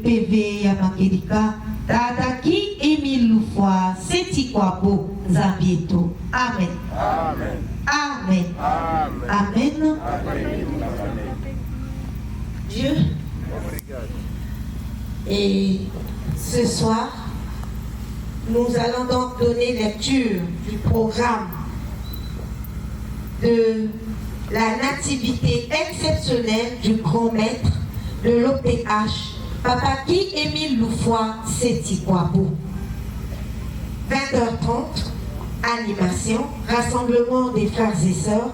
PV ya makirika tataki emilu fois seti kwapo zambieto. Amen. Amen. Amen. Amen. Dieu. Et ce soir, nous allons donc donner lecture du programme de la nativité exceptionnelle du grand maître de l'OPH, Papa Guy Émile Loufoy Sétikwabo. 20h30, animation, rassemblement des frères et sœurs,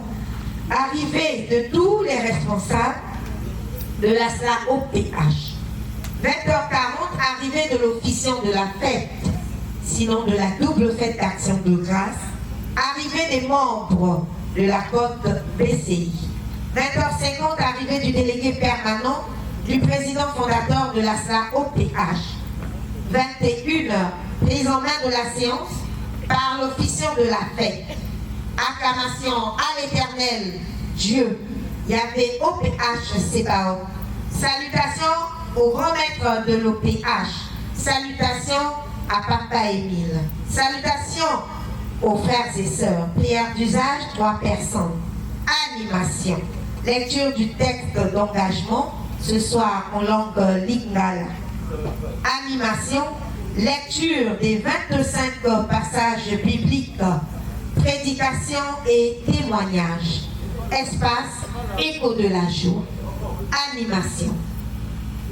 arrivée de tous les responsables de la SLA OPH. 20h40, arrivée de l'officiant de la fête, sinon de la double fête d'action de grâce, arrivée des membres de la côte BCI. 20h50, arrivée du délégué permanent du président fondateur de la SLA OPH. 21h, prise en main de la séance par l'officiant de la fête. Acclamation à l'Éternel Dieu, Yahvé OPH Sébaoth. Salutations au grand maître de l'OPH. Salutations à Papa Émile. Salutations aux frères et sœurs. Prière d'usage, 3 personnes. Animation. Lecture du texte d'engagement, ce soir en langue lingala. Animation. Lecture des 25 passages bibliques. Prédication et témoignage. Espace, écho de la joie. Animation.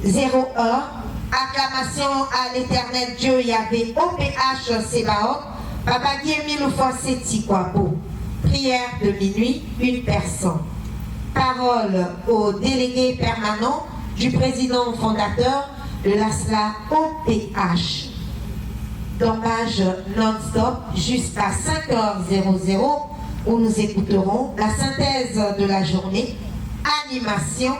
0 heure. Acclamation à l'Éternel Dieu Yahvé OPH Sébaoth. Papa Guy Émile Loufoy Sétikwabo. Prière de minuit, 1 personne. Parole au délégué permanent du président fondateur de la SLA OPH. Dommage non-stop jusqu'à 5h00 où nous écouterons la synthèse de la journée, animation,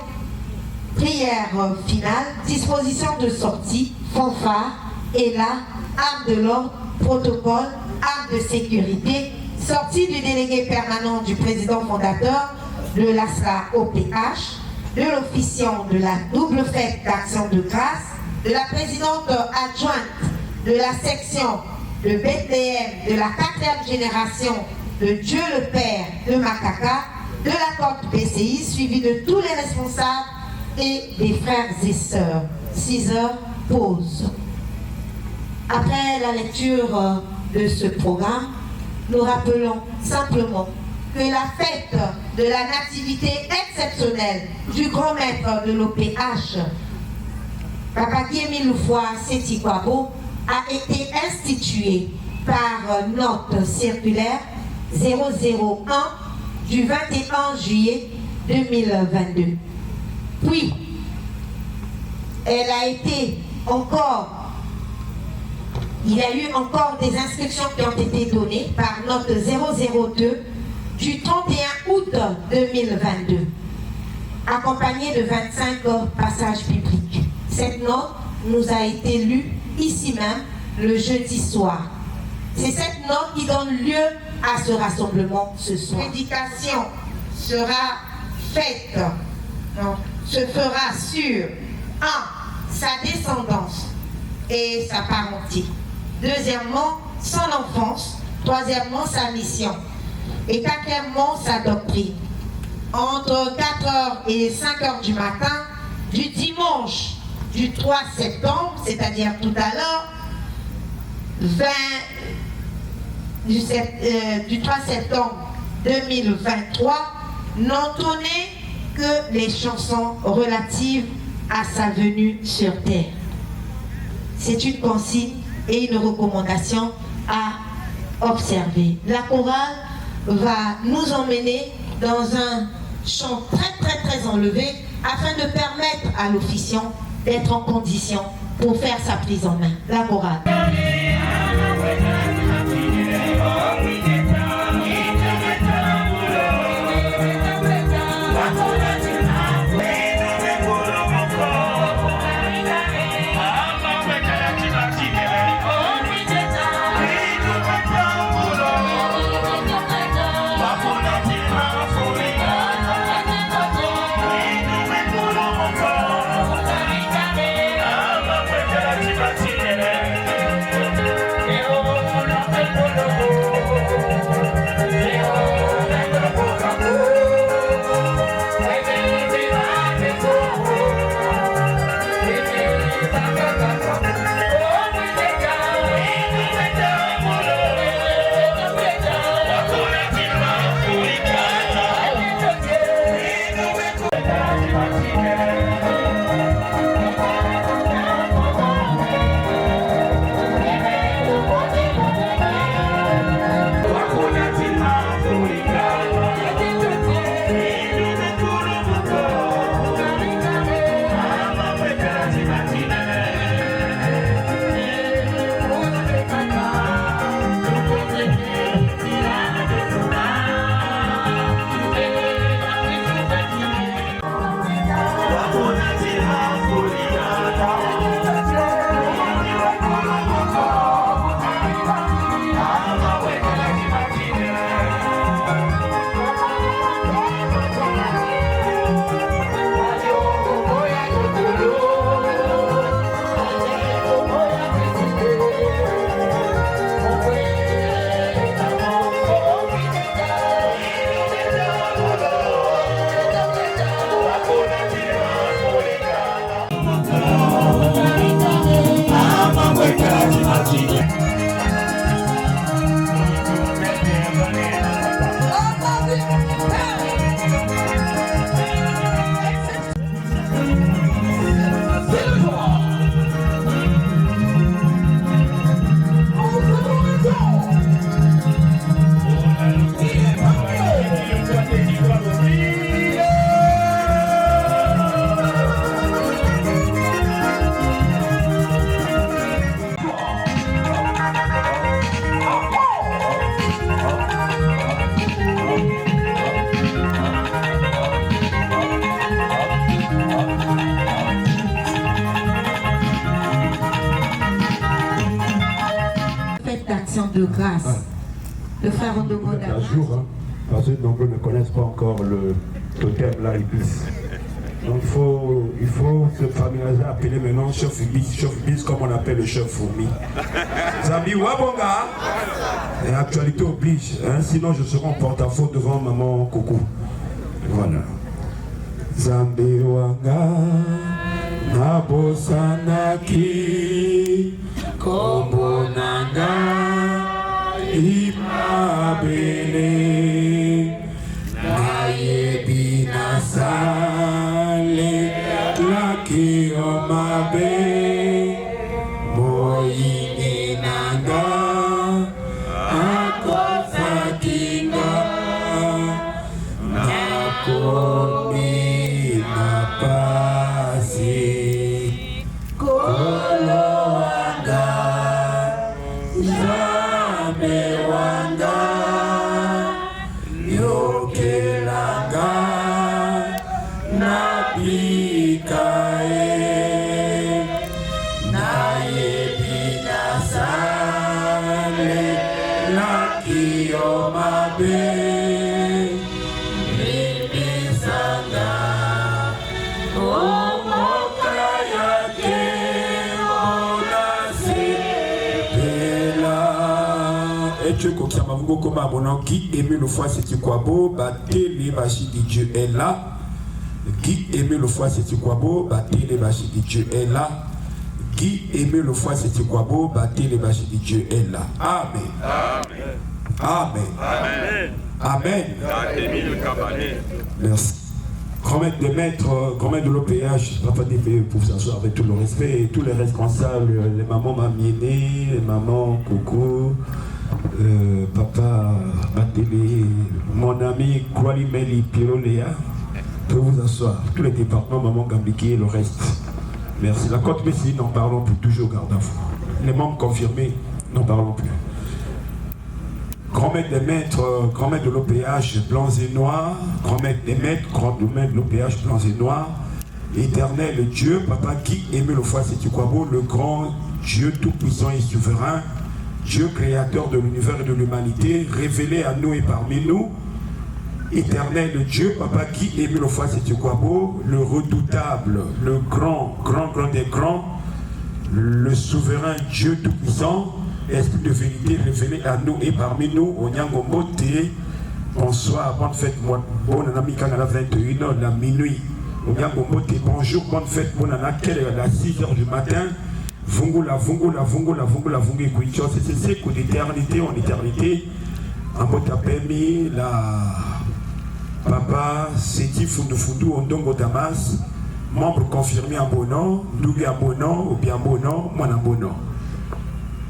prière finale, disposition de sortie, fanfare, et là, arme de l'ordre, protocole, arme de sécurité, sortie du délégué permanent du président fondateur de la SLA OPH, de l'officiant de la double fête d'action de grâce, de la présidente adjointe de la section de Bethléem de la 4e génération de Dieu le Père de Makaka, de la côte BCI, suivi de tous les responsables et des frères et sœurs. 6h, pause. Après la lecture de ce programme, nous rappelons simplement que la fête de la nativité exceptionnelle du grand maître de l'OPH, Papa Guy Émile Loufoy Sétikwabo, a été instituée par note circulaire 001 du 21 juillet 2022. Puis, elle a été encore, il y a eu encore des instructions qui ont été données par note 002 du 31 août 2022, accompagnée de 25 passages bibliques. Cette note nous a été lue ici même le jeudi soir. C'est cette note qui donne lieu à ce rassemblement ce soir. L'éducation sera faite, se fera sur 1. Sa descendance et sa parenté. Deuxièmement, son enfance. Troisièmement, sa mission. Et quatrièmement, sa doctrine. Entre 4h et 5h du matin, du dimanche du 3 septembre, c'est-à-dire tout à l'heure, du 3 septembre 2023, n'entonnez que les chansons relatives à sa venue sur terre. C'est une consigne et une recommandation à observer. La chorale va nous emmener dans un chant très enlevé afin de permettre à l'officiant d'être en condition pour faire sa prise en main. La chorale. De grâce. Le frère Ondomo Damas. Parce que nombreux ne connaissent pas encore le totem là, épice. Donc il faut se familiariser, appeler maintenant chef bis comme on appelle le chef fourmi. Zambi Wabonga. Et actualité oblige, hein, sinon je serai en porte-à-faux devant maman Coucou. Voilà. Zambi Wanga Nabosanaki Kombonanga Imabene Nayebi Nasale Laki Omabe Moyini Nanga Akosakinga Nakomi Napasi Koloanga Wanga Yokelanga Nabikae Nayebi Nasale Laki Omabe Libisanga Omokayake Et tu es comme ça, comme abonnant qui aimait le foie, c'est quoi beau, battez les bâchis de Dieu est là. Qui aimait le foie, c'est quoi beau, battez les bâchis de Dieu est là. Qui aimait le foie, c'est quoi beau, battez les bâchis de Dieu est là. Amen. Amen. Amen. Amen. Merci. Grand maître de maître, grand maître de l'OPH, papa DP pour s'asseoir avec tout le respect et tous les responsables, les mamans Mamiéné, les mamans Coco. Papa Batélé, mon ami Kwali Meli Piroléa, peut vous asseoir. Tous les départements, Maman Gambiki et le reste. Merci. La Côte Messie, n'en parlons plus, toujours garde à vous. Les membres confirmés, n'en parlons plus. Grand maître des maîtres, grand maître de l'OPH, blancs et noirs, grand maître des maîtres, grand maître de l'OPH, blancs et noirs, éternel Dieu, papa qui aimait le foie, c'est quoi beau, le grand Dieu tout-puissant et souverain, Dieu créateur de l'univers et de l'humanité, révélé à nous et parmi nous, éternel Dieu, papa qui aimait le foie, c'est quoi beau, le redoutable, le grand des grands, le souverain Dieu tout-puissant, esprit de vérité révélé à nous et parmi nous, Onyango Mote, bonsoir, bonne fête, bonne ami quand à la 21h, la minuit, Onyango Mote, bonjour, bonne fête, bonne année, à la 6h du matin, Vungula, c'est que d'éternité en éternité, en Botapemi, la Papa, Seti Fundu, Ondongo Damas, membre confirmé en bon nom, Douga bon nom, ou bien bon nom, moi en bon nom.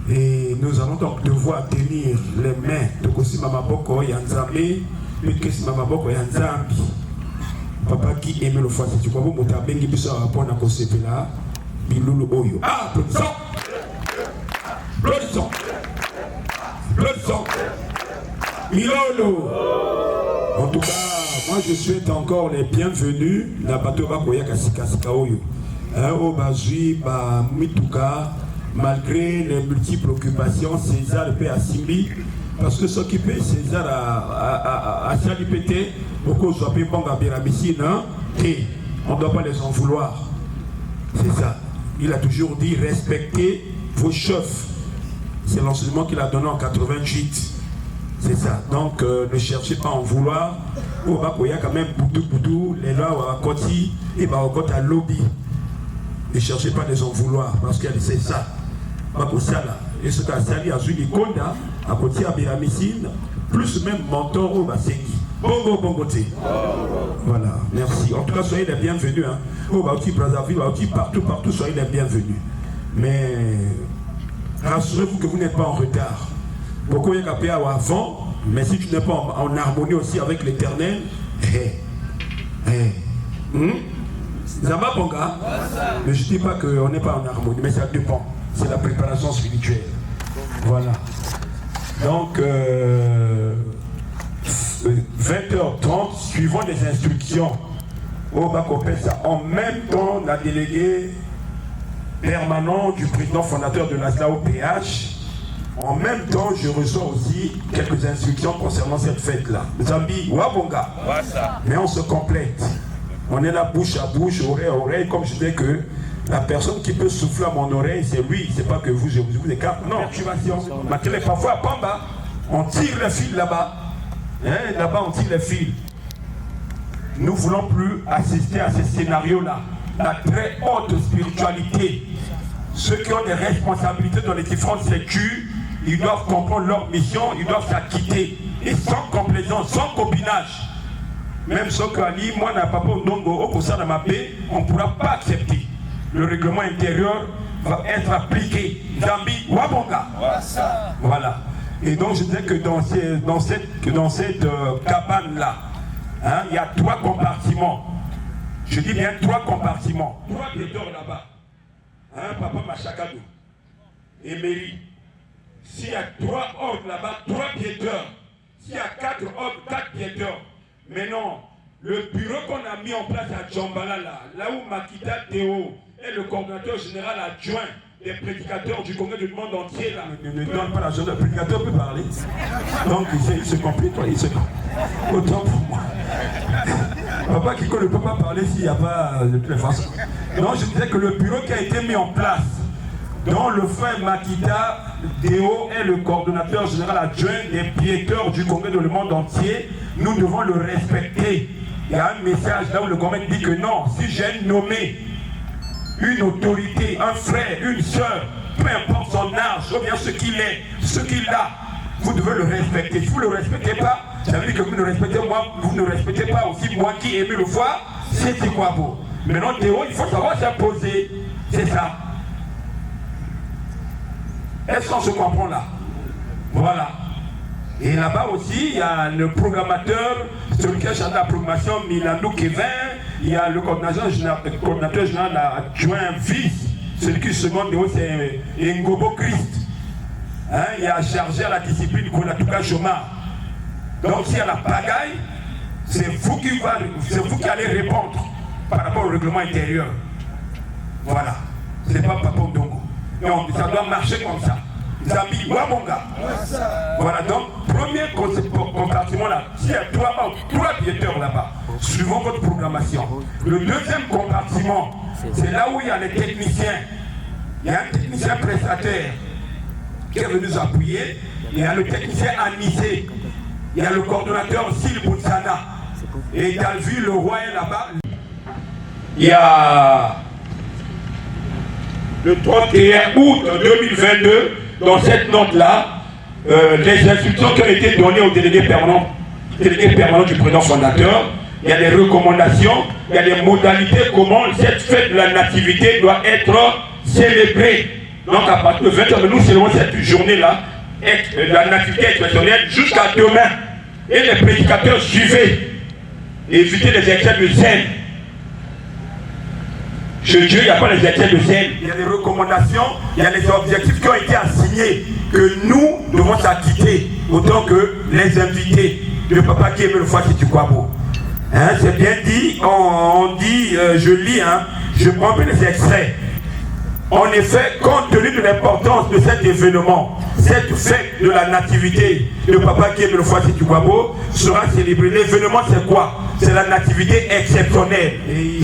Et nous allons donc devoir tenir les mains de Kosi Mamaboko Yanzamé, mais Kosi Mamaboko Yanzambi. Papa qui aimait le foie, c'est tu crois, vous m'avez bengi biso à rapport à Kosepela. Biloulou Oyo. Ah, applaudissons! Applaudissons! Applaudissons! Milolo! En tout cas, moi je souhaite encore les bienvenus. Na bateau Bakoya Kasika Oyo. au Bazui, Mituka, malgré les multiples occupations, César peut assimiler, parce que s'occuper César a salipété, beaucoup soit plus bon à Biramissine, et on ne doit pas les en vouloir. C'est ça. Il a toujours dit respectez vos chefs. C'est l'enseignement qu'il a donné en 88. C'est ça. Donc ne cherchez pas à en vouloir. Il y a quand même Boudou, les lois à Koti et à lobby. Ne cherchez pas à les en vouloir parce que c'est ça. Et ce qu'a sali à Zuni Konda, à Koti à Biramissine, plus même mentor au Basengi. Bongo. Voilà, merci. En tout cas, soyez les bienvenus. Au Baouti, Brazzaville, Baouti, partout, soyez les bienvenus. Mais rassurez-vous que vous n'êtes pas en retard. Beaucoup y a capé avant, mais si tu n'es pas en harmonie aussi avec l'Éternel, ça va, bon gars. Mais je ne dis pas qu'on n'est pas en harmonie, mais ça dépend. C'est la préparation spirituelle. Voilà. Donc, 20h30, suivant les instructions au Bakopesa, en même temps, la déléguée permanent du président fondateur de l'ASLA au PH, en même temps, je reçois aussi quelques instructions concernant cette fête-là. Zambi, Wabonga. Mais on se complète. On est là bouche à bouche, oreille à oreille, comme je disais que la personne qui peut souffler à mon oreille, c'est lui, c'est pas que vous, je vous écarte. Non, parfois à Pamba, on tire le fil là-bas. Là-bas, on tire les fils. Nous ne voulons plus assister à ces scénarios-là. La très haute spiritualité. Ceux qui ont des responsabilités dans les différentes sécures, ils doivent comprendre leur mission, ils doivent s'acquitter. Et sans complaisance, sans copinage. Même ce qu'Ali, moi, n'a pas Ndongo, au sein de ma paix, on ne pourra pas accepter. Le règlement intérieur va être appliqué. Zambi, Wabonga. Voilà. Et donc je disais que dans cette cabane-là, il y a 3 compartiments. Je dis bien 3 compartiments. 3 piéteurs là-bas. Papa Machakadou. Emery. S'il y a 3 ordres là-bas, 3 piéteurs. S'il y a 4 ordres, 4 piéteurs. Mais non, le bureau qu'on a mis en place à Djambala, là où Makita Théo est le coordinateur général adjoint des prédicateurs du Congrès du monde entier, là, ne donne pas la journée, le prédicateur peut parler. Donc il se complique, il se complique. Autant pour moi. Papa Kiko ne peut pas parler s'il n'y a pas de toute façon. Non, je disais que le bureau qui a été mis en place, dont le frère Makita Théo est le coordonnateur général adjoint des piéteurs du Congrès du monde entier, nous devons le respecter. Il y a un message là où le Congrès dit que non, si j'ai nommé une autorité, un frère, une soeur, peu importe son âge, ou bien ce qu'il est, ce qu'il a, vous devez le respecter. Si vous ne le respectez pas, ça veut dire que vous ne respectez moi, vous ne respectez pas aussi moi qui ai aimé le foi, c'est quoi beau. Maintenant Théo, il faut savoir s'imposer, c'est ça. Est-ce qu'on se comprend là? Voilà. Et là-bas aussi, il y a le programmateur, celui qui a chargé la programmation, Milano Kevin, il y a le coordinateur général adjoint vice, celui qui seconde de haut, c'est Ngobo Christ. Il y a chargé à la discipline Konatuka Choma. Donc s'il y a la pagaille, c'est vous qui allez répondre par rapport au règlement intérieur. Voilà. Ce n'est pas Papa Ndongo. Donc ça doit marcher comme ça. Zambi, Wabonga. Voilà, donc, premier compartiment là, s'il y a 3 piéteurs là-bas, suivant votre programmation. Le deuxième compartiment, c'est là où il y a les techniciens. Il y a un technicien prestataire qui est venu nous appuyer. Il y a le technicien Anisé. Il y a le coordonnateur Sil Boutsana. Et Dalvi, le roi est là-bas. Il y a le 31 août 2022, dans cette note-là, les instructions qui ont été données au délégué permanent du président fondateur, il y a des recommandations, il y a des modalités comment cette fête de la nativité doit être célébrée. Donc à partir de 20h, nous célébrons cette journée-là, la nativité exceptionnelle, jusqu'à demain. Et les prédicateurs suivaient, évitez les excès de zèle. Chez Dieu, il n'y a pas les excès de zèle. Il y a des recommandations, il y a les objectifs qui ont été assignés, que nous devons s'acquitter, autant que les invités. Le papa qui aime le foie, c'est du quoi beau. C'est bien dit, on dit, je lis, Je prends un peu les extraits. En effet, compte tenu de l'importance de cet événement, cette fête de la nativité de Papa Guy Aimé Lefroy Sékou Kouabo sera célébrée. L'événement, c'est quoi? C'est la nativité exceptionnelle. Et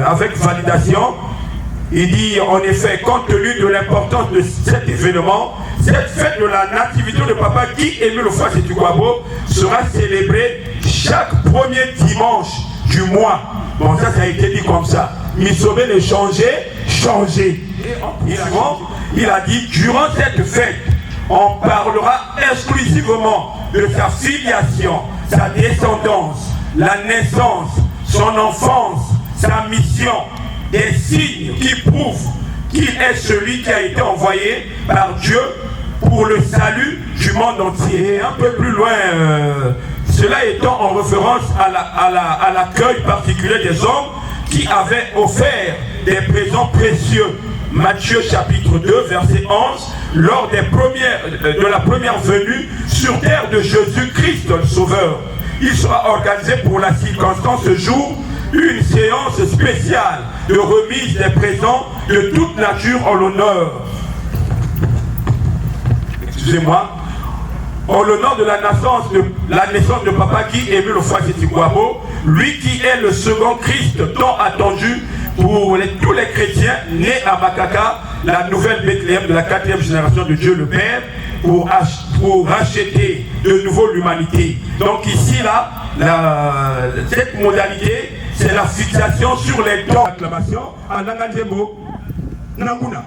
avec validation, il dit en effet, compte tenu de l'importance de cet événement, cette fête de la nativité de Papa Guy Aimé Lefroy Sékou Kouabo sera célébrée chaque premier dimanche du mois. Bon, ça a été dit comme ça. Misobé le changer. Il a dit, durant cette fête, on parlera exclusivement de sa filiation, sa descendance, la naissance, son enfance, sa mission, des signes qui prouvent qu'il est celui qui a été envoyé par Dieu pour le salut du monde entier. Et un peu plus loin, cela étant en référence à l'accueil particulier des hommes qui avaient offert des présents précieux. Matthieu chapitre 2 verset 11, lors de la première venue sur terre de Jésus-Christ le Sauveur. Il sera organisé pour la circonstance ce jour une séance spéciale de remise des présents de toute nature en l'honneur. Excusez-moi. En l'honneur de la naissance de Papa Guy Aimé Lefroy Sékou Kouabo, lui qui est le second Christ tant attendu pour tous les chrétiens nés à Makaka, la nouvelle Bethléem de la 4e génération de Dieu le Père, pour racheter de nouveau l'humanité. Donc ici, là, cette modalité, c'est la fixation sur les dons. Acclamation à Nanganzembo, Nanguna.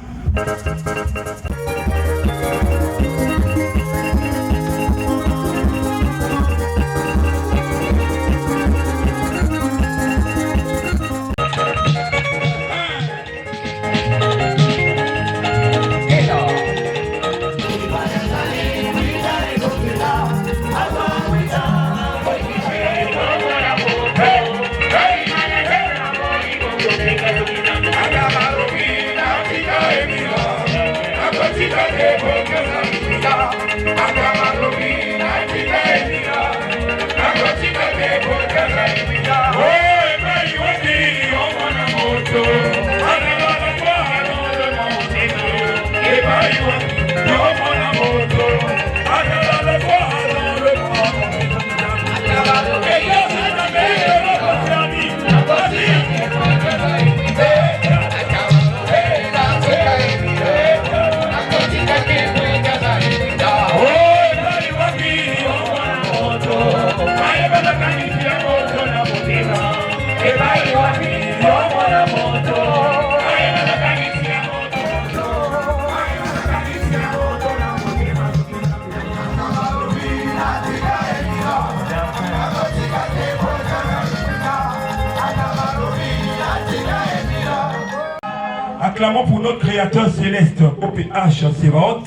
Acclamons pour notre Créateur céleste, OPH Sévaot,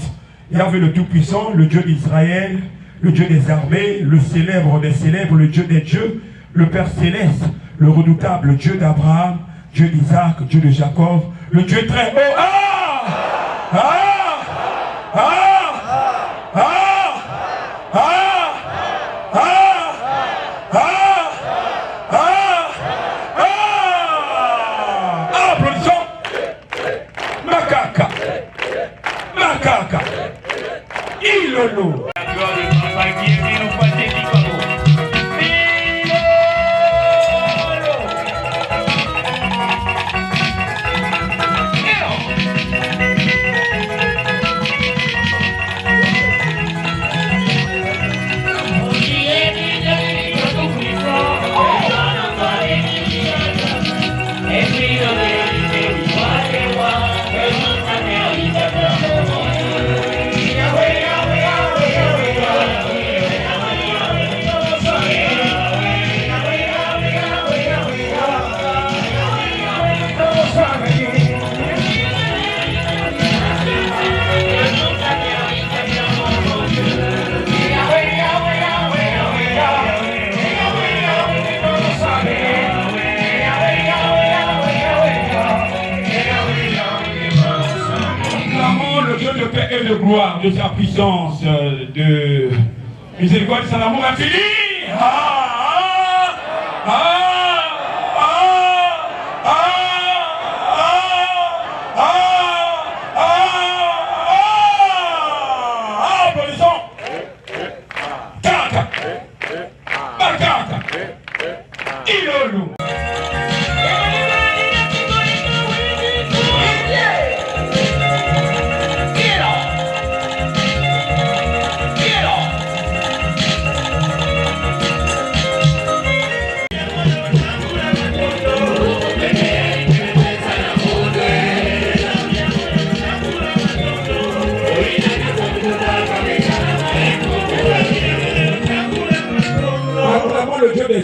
Yahvé le Tout-Puissant, le Dieu d'Israël, le Dieu des armées, le célèbre des célèbres, le Dieu des dieux, le Père céleste, le redoutable Dieu d'Abraham, Dieu d'Isaac, Dieu de Jacob, le Dieu très haut. Applaudissons. Makaka. Ilolo. Et de gloire, de sa puissance, de miséricorde, de son amour infini.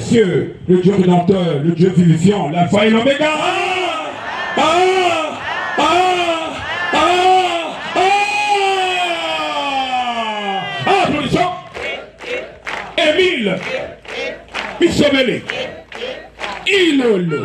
messieurs, le Dieu rédempteur, le Dieu vivifiant, l'alpha et l'oméga. Applaudissons. Émile Michobele. Ilolo.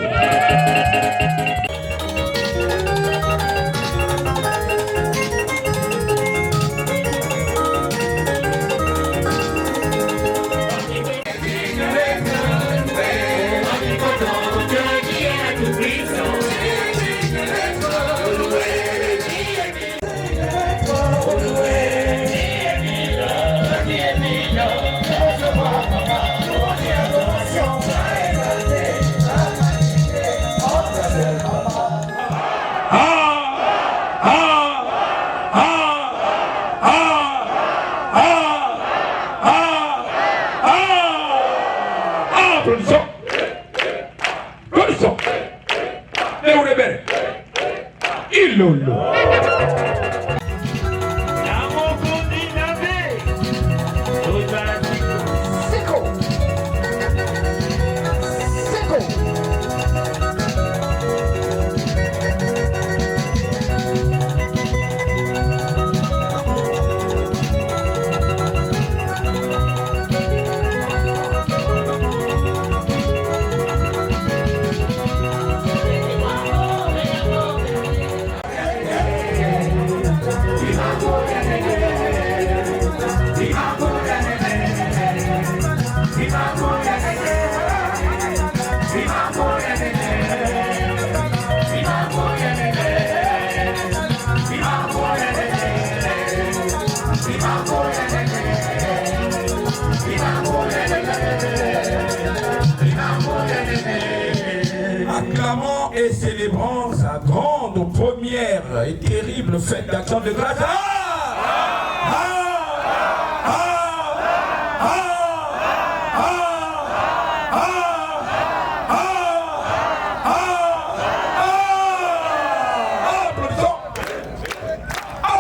Acclamons et célébrons sa grande première et terrible fête d'action de grâce.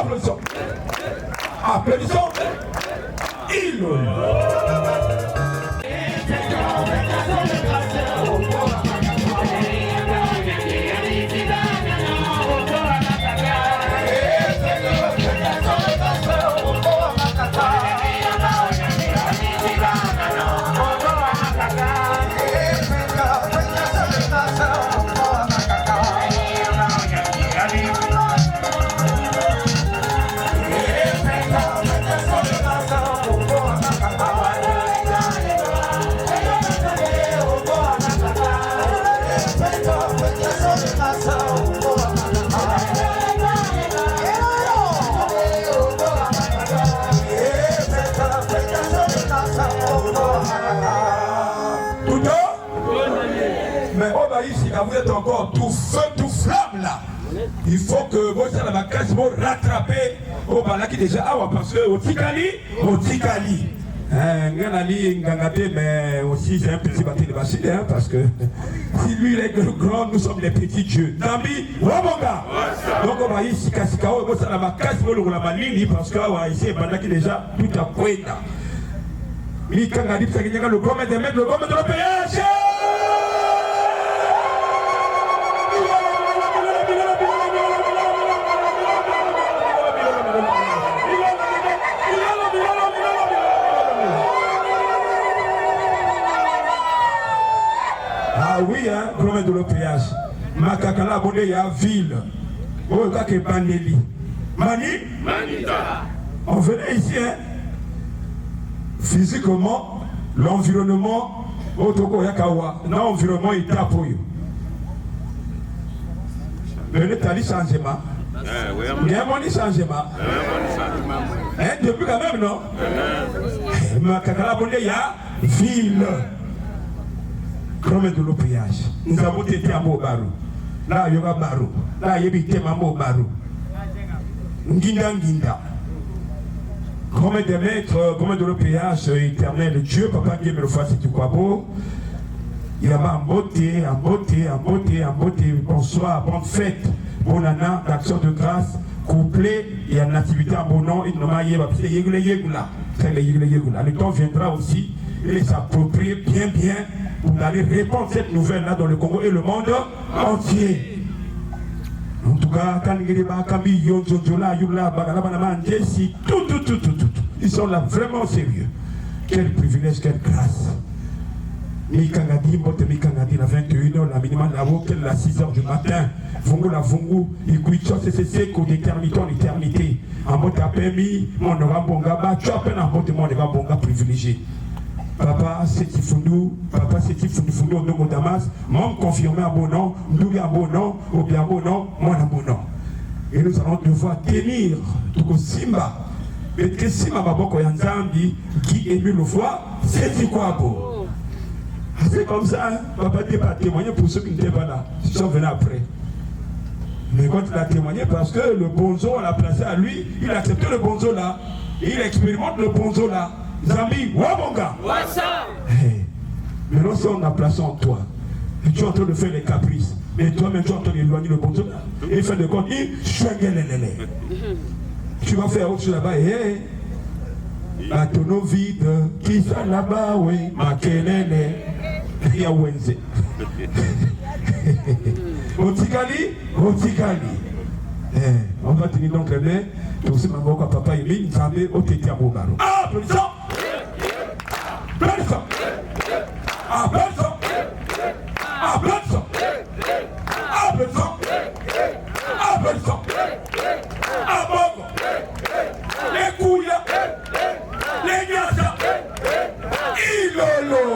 Applaudissons. Applaudissons. Vous êtes encore tout feu, tout flamme là. Il faut que vous soyez la casse pour rattraper au balaki déjà parce que au Tikali. Mais aussi j'ai un petit bâti de Bachille parce que si lui il est grand, nous sommes les petits dieux. Nambi, Wabonga. Donc on va ici Kassikao, vous la casse pour le Ramalini parce que ici balaki déjà tout à poeta. Mais quand on a dit que le gomme de mettre le gomme de l'OPH. Ah oui, hein, gomme de l'OPH. Makakala Bondé, il y a ville. Oh, il y a Bandeli. Manita. On venait ici, hein. Physiquement, l'environnement, l'environnement est tapoyé. Le tali changement. Il y a un changement. Depuis quand même, non? Il y a ville. Comme de l'OPH. Nous avons été à Mobarou. Là, il y a Barou. Là, il y a été à Mobarou. Nginda. Comme des maîtres, comme de l'OPH éternel, Dieu, Papa Dieu me le fasse, c'est quoi beau. Il y a en beauté. Bonsoir, bonne fête, bonne année, d'action de grâce, couplé, il y a une activité à bon nom, il n'a pas le temps viendra aussi, il s'approprie bien pour aller répandre cette nouvelle-là dans le Congo et le monde entier. En tout cas, quand ils sont là vraiment sérieux. Quel privilège, quelle grâce. Mikangadi, Mikangadi, la 21h, la minimum, la 6h du matin. Vongo la Vongo, Ikuicho, c'est qu'on d'éternité en éternité. En mode apemi, mon Rabonga, tu as peine en mode mon Rabonga privilégié. Papa, c'est Tifundou, papa, c'est Tifundou, Ndogo Damas, mon confirmé à bon nom, Ndoui à bon nom, Obi à bon nom, moi à bon nom. Et nous allons devoir tenir tout Simba. Mais que Simba Baboko Yanzambi, qui est mieux le voir, c'est quoi beau. C'est comme ça, hein? Papa n'est pas témoigné pour ceux qui n'étaient pas là, ils sont venus après. Mais quand il a témoigné, parce que le bonzo, on l'a placé à lui, il a accepté le bonzo là, et il expérimente le bonzo là. Zambi, Wabonga. Hey. Maintenant, si on a placé en toi, et tu es en train de faire les caprices, mais toi-même, tu es en train d'éloigner le bonzo là, et il fait de compte, tu vas faire autre chose là-bas, et la tonneau vide, qui ça là-bas, oui, ma kelele, ya wenze. Otikali. On va tenir donc les mains, et aussi ma moko papa Emile, Nzambe, Oteti Abogaro. Ah, applaudissons! Applaudissons! Applaudissons! Applaudissons! Applaudissons! Applaudissons! Abogo! Les couilles! Les gars! Ilolo!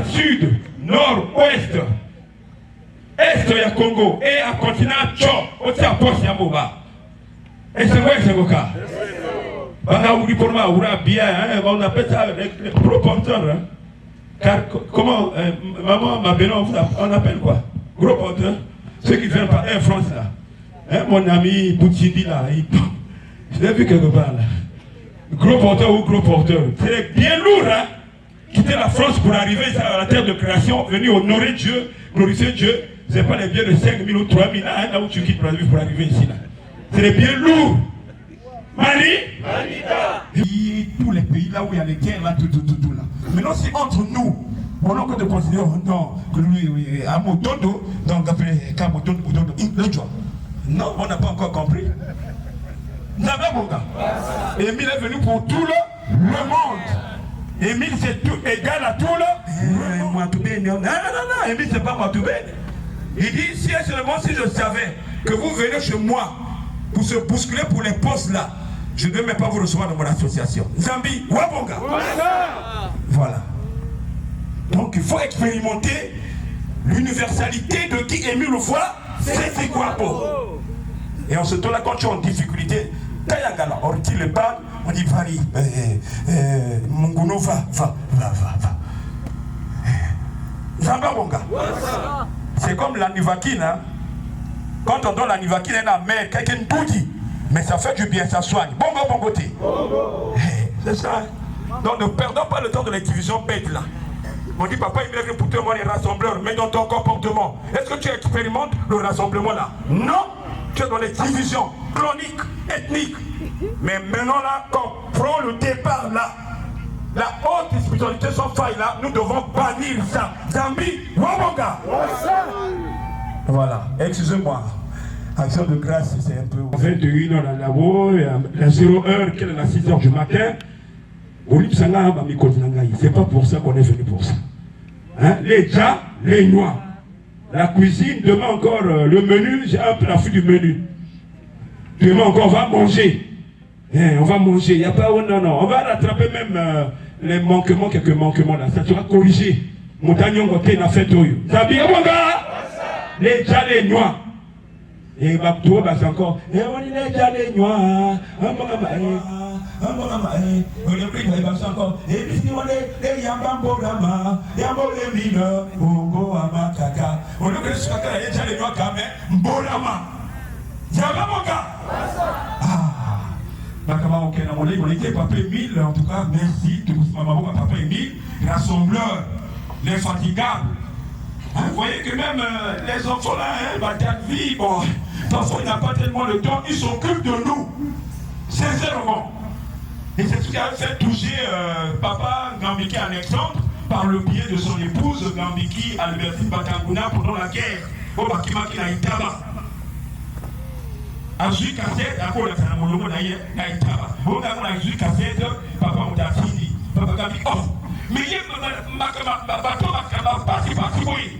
Sud, nord, ouest, est ya Congo et à continent Tchon, aussi à Poste Yamoba. Et c'est vrai, c'est le cas. On appelle ça les gros porteurs. Car comment, maman, ma belle, on appelle quoi? Gros porteurs. Ceux qui viennent par Air France là. Mon ami Boutindi là, je l'ai vu quelque part là. Gros porteur ou gros porteur. C'est bien lourd, hein? Quitter la France pour arriver à la terre de création, venir honorer Dieu, glorifier Dieu. Ce n'est pas les biens de 5 000 ou 3 000 hein, là où tu quittes pour arriver ici. C'est les biens lourds. Mali, tous les pays là où il y a les guerres, là, tout là. Maintenant, c'est entre nous. On n'a que de considérer, non, que lui, à Motondo, donc après, quand Motondo, le job. Non, on n'a pas encore compris. Émile est venu pour tout le monde. Émile, c'est tout égal à tout le monde. Non, Émile, c'est pas Matoubé. Il dit, si seulement si je savais que vous venez chez moi pour se bousculer pour les postes là, je ne vais même pas vous recevoir dans mon association. Zambi, Wabonga. Voilà. Donc il faut expérimenter l'universalité de qui Émile le voit, c'est quoi beau. Et en ce temps-là, quand tu es en difficulté, Tayagala, on retire le pas, on dit Vari, Munguno va. Zamba Bonga. C'est comme la Nivakine. Hein? Quand on donne la Nivakine à la mer, quelqu'un nous dit, mais ça fait du bien, ça soigne. Bon côté. C'est ça. Donc ne perdons pas le temps de la division bête là. On dit, papa, il est venu pour te voir les rassembleurs, mais dans ton comportement, est-ce que tu expérimentes le rassemblement là? Non, tu es dans les divisions chroniques, ethniques. Mais maintenant là, quand on prend le départ là, la haute spiritualité sans faille là, nous devons bannir ça. Zambi, Wabonga. Voilà, excusez-moi. Action de grâce, c'est un peu... 21h dans la labo, la 0h, quelle est la 6h du matin. C'est pas pour ça qu'on est venu pour ça. Hein? Les dja, les noix. La cuisine, demain encore le menu, j'ai un peu la fuite du menu. Demain encore, on va manger. On va manger. Il n'y a pas... Oh, non, non. On va rattraper même les manquements, quelques manquements là. Ça sera corrigé. Montagne côté n'a fait tout. Zabi, les jalés noirs. Et Bakto, c'est encore. Et on dit les jalés noirs. Et puis on est les Yambamborama, Yambolemina, Bongo Amakaka. On est les Kaka, les jalés noirs quand même. Mborama. Yabamoka. On était Papa Emile, en tout cas, merci, tout le monde, Papa Emile, rassembleur, l'infatigable. Vous voyez que même les enfants là, bataille de vie, bon, parfois il n'a pas tellement le temps, ils s'occupent de nous, sincèrement. Et c'est ce qui a fait toucher Papa Gambiki Alexandre par le biais de son épouse Gambiki Albertine Batanguna pendant la guerre au Bakimaki Naïtaba. Azui cassette, à quoi la monomo Naïtaba. Au Gabon, Azui cassette, Papa Moutafini, Papa Gambi, oh, mais il y a bateau parti, oui.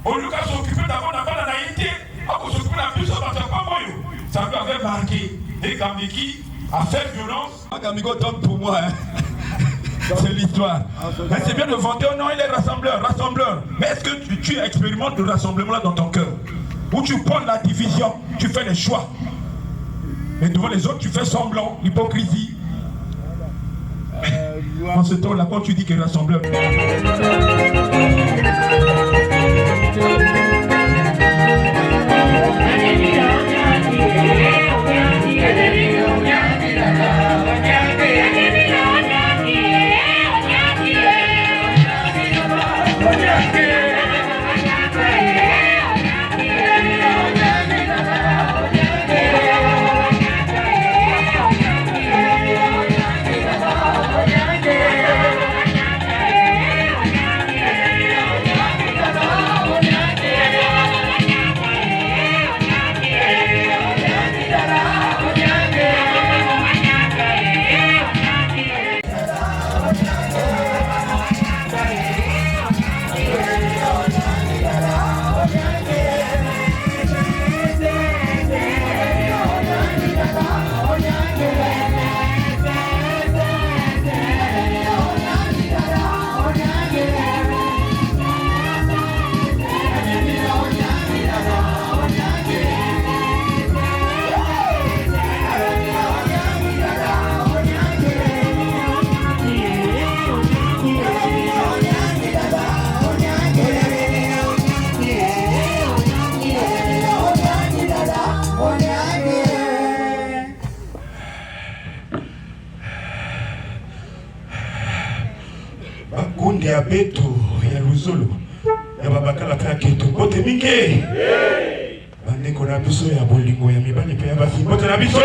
Au lieu de s'occuper d'abord la naïveté, on s'occupe de la puissance dans sa femme. Ça lui avait marqué. Et Gambiki a fait violence. Gambiko donne pour moi. C'est l'histoire. Mais c'est bien de vanter. Non, il est rassembleur, rassembleur. Mais est-ce que tu expérimentes le rassemblement là dans ton cœur? Où tu prends la division, tu fais les choix. Et devant les autres, tu fais semblant, l'hypocrisie. En ce temps-là, quand tu dis qu'il est rassembleur. Ya beto ya luzolo ya babakala kaketo bote mingi bande kona biso ya bolingo ya mibali pe ya basi bote na biso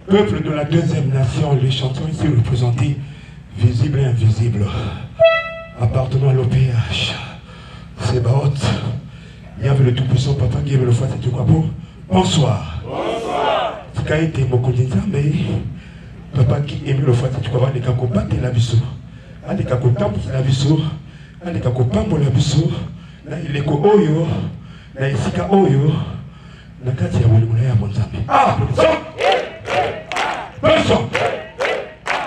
peuple de la deuxième nation, les chanteurs ici représentés visibles et invisibles appartenant à l'OPH Sebaot il y avait le tout-puissant papa qui avait le foie c'est quoi bon bonsoir tika ete mokoli nzambe papa qui aimait le foie c'est quoi les cas combattre la biso aleka kotambukila biso aleka kopambola biso na ileko oyo na esika oyo na kati ya bolingo ya Nzambe.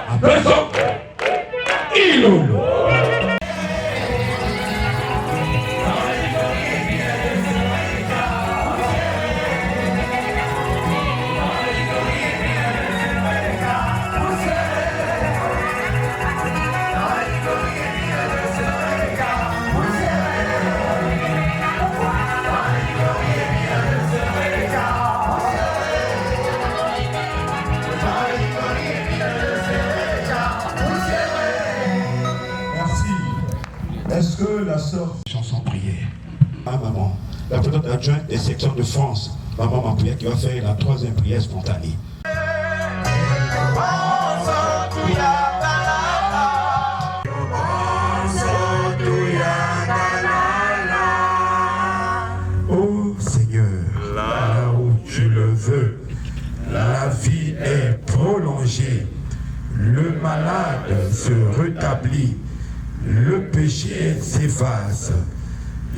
Apeso ilolo. Est-ce que la sœur... Chanson prière. Ma maman, la présidente adjointe des sections de France, maman Mapouya, qui va faire la 3e prière spontanée. Oh Seigneur, là où tu le veux, la vie est prolongée, le malade se rétablit, le péché s'efface.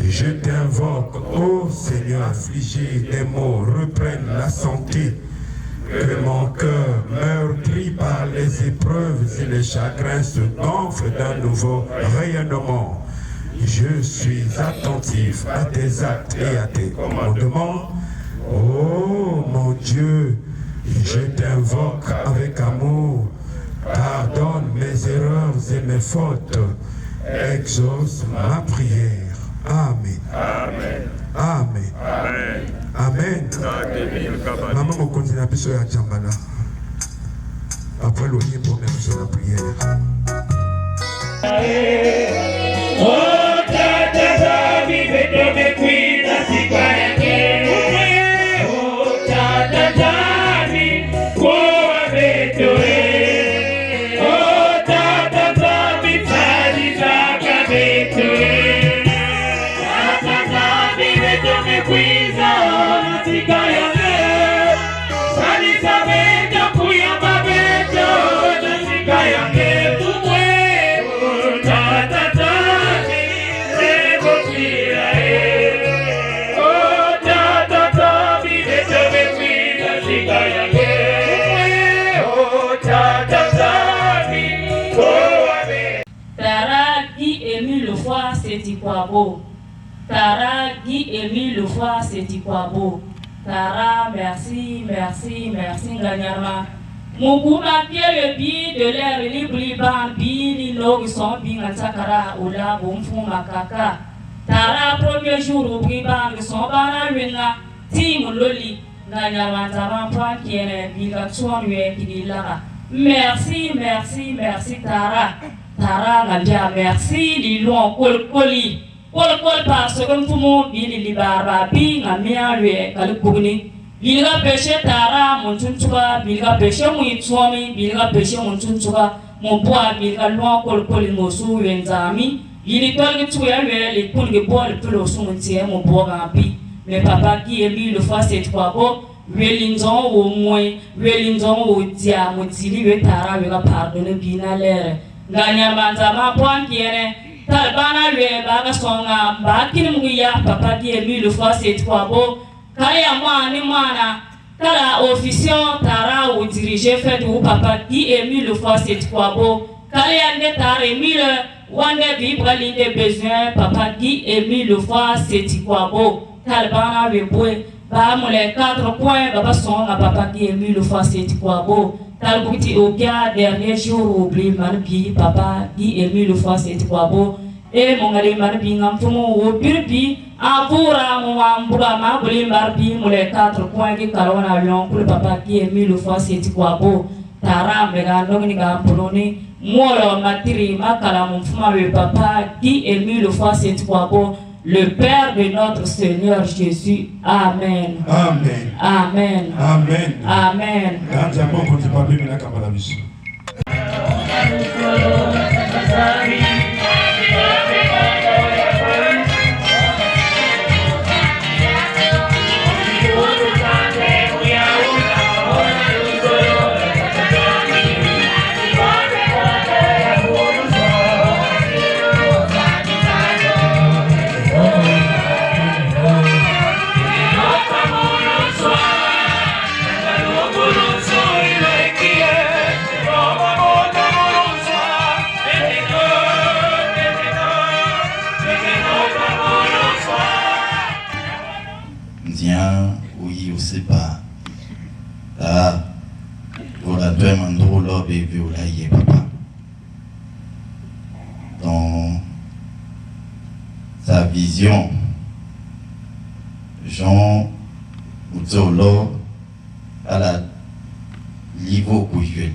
Je t'invoque, ô Seigneur, affligé des maux, reprenne la santé. que mon cœur, meurtri par les épreuves et les chagrins, se gonfle d'un nouveau rayonnement. Je suis attentif à tes actes et à tes commandements. Oh mon Dieu, je t'invoque avec amour. Pardonne mes erreurs et mes fautes. Exauce ma prière. Amen. Amen. Amen. Amen. Amen. Maman, on continue à pisser à Djambala. Après le lien pour mettre sur la prière. Oh, tata, vive de me cuida, si cae. Oh, tata, vive, oh, avec oh, tata, vive, fadi, zaga, avec tata, vive de me cuida, si cae. Sali, sabe, de cuya, babeto, si cae. C'est quoi beau. Tara, Guy, Émile, le foie, c'est quoi beau. Tara, merci, merci, merci, Ganyarma. Mon gouma le bi de l'air libre, liban, bi, ni no, son bi, sakara, oula, bonfou, makaka. Tara, premier jour, au briban, son bana, wina, tim, loli, Ganyarma, Tara, point, qui est bi, la soin, qui là. Merci, merci, merci, Tara. Tara Gambia, merci, Lilon, Koli. Kol parce que tout le monde dit Libarba, Bing, Amia, lui, Kalipuni. Bilga péché Tara, mon tuntua, Bilga péché mon itswami, Bilga péché mon tuntua, mon bois, Bilga loin, Kol, Mosu, Wenzami. Il est pas que tu es les poules de bois, le peu au son tiers, mon bois gampi. Mais papa qui est lui, le fois c'est trois beaux. Welinzon au moins, Welinzon au dia, mon tili, le Tara, lui a pardonné, Bina l'air. Ganyar Manzama, point qui est. Talbana lui baga songa bakini muya papa die lui le fois c'est trois beau kaya moi ni mana kala officiant Tara ou diriger fait ou papa qui est mis le fois c'est trois beau kaya ne Tara mille wande vibre les besoins papa qui est mis le fois c'est trois beau Talbana lui boy ba mo les 4 points baba songa papa qui est mis le fois c'est trois beau Talbouti au gars dernier jour oublie marbi papa qui est mis le fois c'est quoi beau et mon gars marbi n'amfumo au birbi avura mon ambura ma boli marbi mon les 4 points qui carona lion pour papa qui est mis le fois c'est quoi beau Tara mega nongni ga poloni molo matiri makala mon fuma le papa qui est mis le fois c'est quoi beau le Père de notre Seigneur Jésus. Amen. Amen. Amen. Amen. Amen. Oui, on sait pas. Ah, voilà, deux mandats là, bébé, là, y est papa. Dans sa vision, Jean Mouzolo à la niveau couilleux,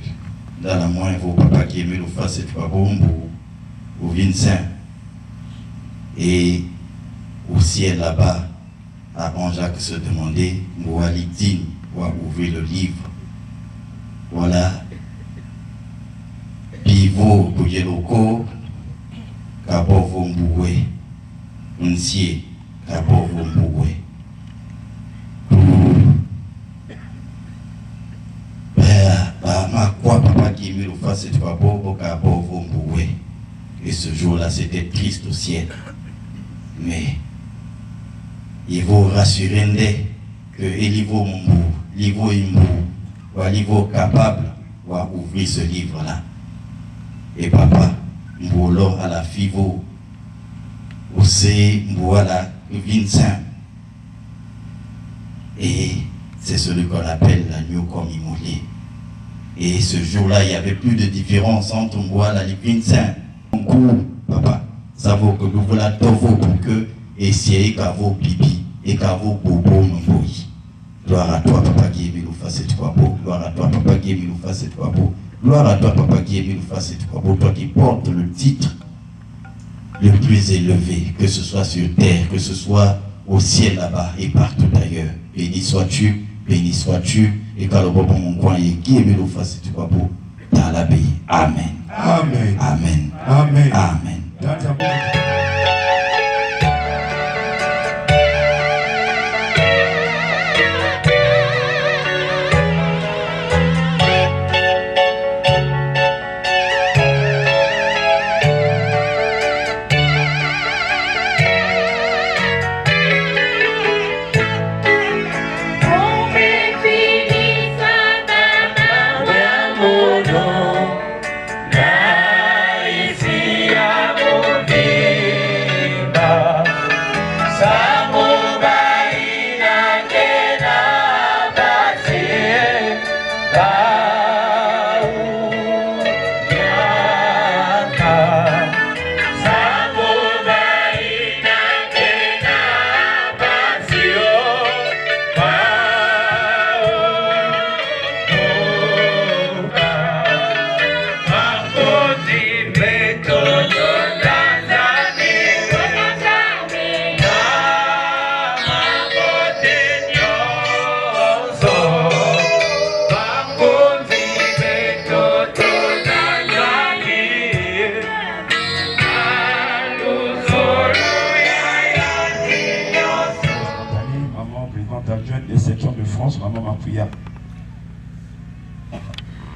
dans la moins vos papa qui aimait le faire c'est pas bon ou Vincent et au ciel là-bas. Avant Jacques se demandait, Moualidine, ou à ouvrir le livre. Voilà. Pivot, Bouyeloko, Kabovo Mboué, Unsié, Kabovo Mboué. Ma quoi, papa qui me le fasse, c'est pas beau, Kabovo Mboué. Et ce jour-là, c'était triste au ciel. Mais il faut rassurer que il faut Imbu niveau capable d'ouvrir ce livre-là. Et papa, m'boulot à la fivo, aussi m'boulot à la Vincent. Et c'est celui qu'on appelle l'agneau comme immolé. Et ce jour-là, il n'y avait plus de différence entre moi et Vincent. Mon coup, papa, ça vaut que nous voilà tovo pour que essayer qu'à vos pipi et qu'à vos bobo nous boyi. Gloire à toi, papa qui est mis nous face et toi beau. Gloire à toi, papa qui est mis nous face et toi beau. Gloire à toi, papa qui est mis nous face et toi beau. Toi qui portes le titre le plus élevé, que ce soit sur terre, que ce soit au ciel là-bas et partout ailleurs. Béni sois-tu, et quand le bon mon coin est qui est mis nous face et toi beau, dans l'abbaye. Amen. Amen. Amen. Amen. Amen.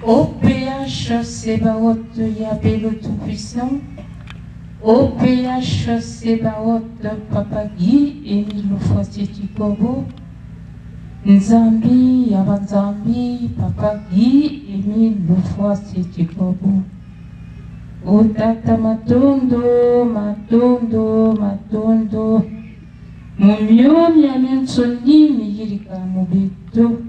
OPH Sébaoth Yahvé le Tout-Puissant, OPH Sébaoth Papa Guy Émile Lufwasi Kobo, Nzambi Yabanzambi Papa Guy Émile Lufwasi Kobo, O Tata Matondo, Matondo, Matondo, Mumyo Miamen Soni Miyirika Mubito.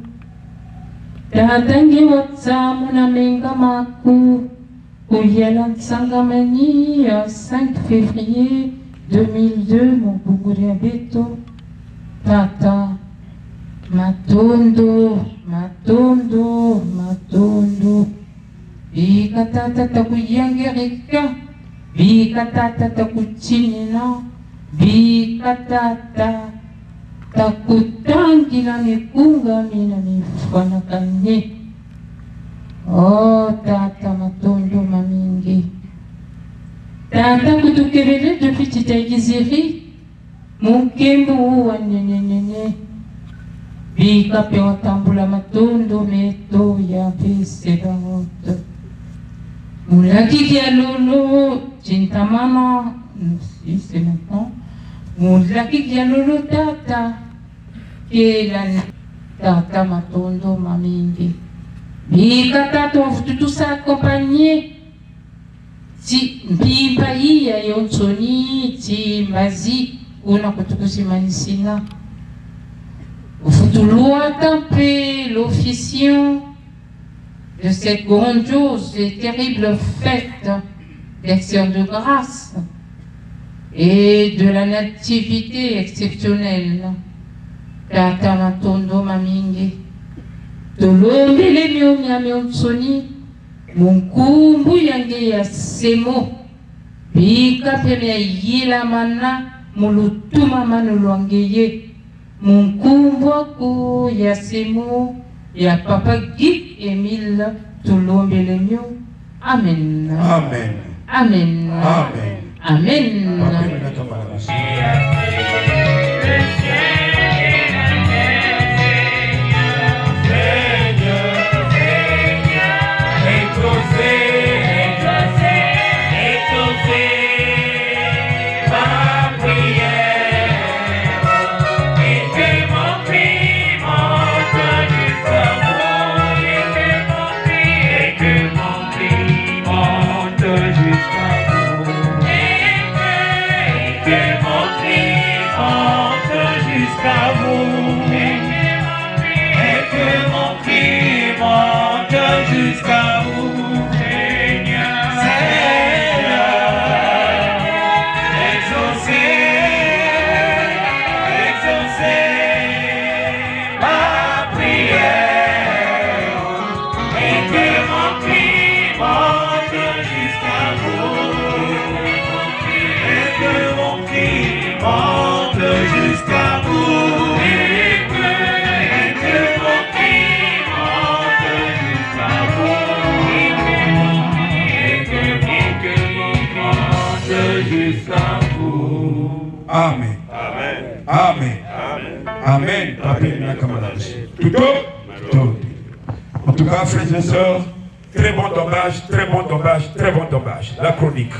Dadangi watsamu na menga maku Uyela Tsangamani 5 février 2002 mon Bougouri Beto Tata Matondo Matondo Matondo Bika tata takuyangerika Bika tata takuchinina Bika tata takutangira mikunga mina mifana kanye. Oh tata Matondo mamingi. Tata kutukebele depuis titaigiziri. Mukembu wa nene. Bika pe watambula Matondo meto ya Sébaoth. Mulaki kia lolo chintamama. Si c'est maintenant. Mulaki kia lolo tata. Kelan tata Matondo mamingi. Bika tata wafututu sa accompagner. Ti mbimba iya yonsoni ti mazi una kutukusimanisina. Ufutulua tampe l'officiant de cette grandiose et terrible fête d'Action de grâce et de la nativité exceptionnelle. Tata Matondo mamingi. Tolombele miomi amionsoni. Munkumbu yange ya semo. Bika pene yila mana. Mulutuma manulwangeye. Munkumbu aku ya semo. Ya Papa Guy Émile Tolombele mio. Amen. Amen. Amen. Amen. Amen. que mon cri monte jusqu'à vous. Et que mon cri monte jusqu'à vous, Seigneur. Seigneur, exaucez ma prière. Et que mon cri monte jusqu'à vous. Et que mon cri monte jusqu'à vous. Et que mon cri monte jusqu'à vous. Et que mon cri monte jusqu'à vous. Amen. Amen. Amen. En tout cas, frères et sœurs, très bon tombage, très bon tombage, très bon tombage. La chronique.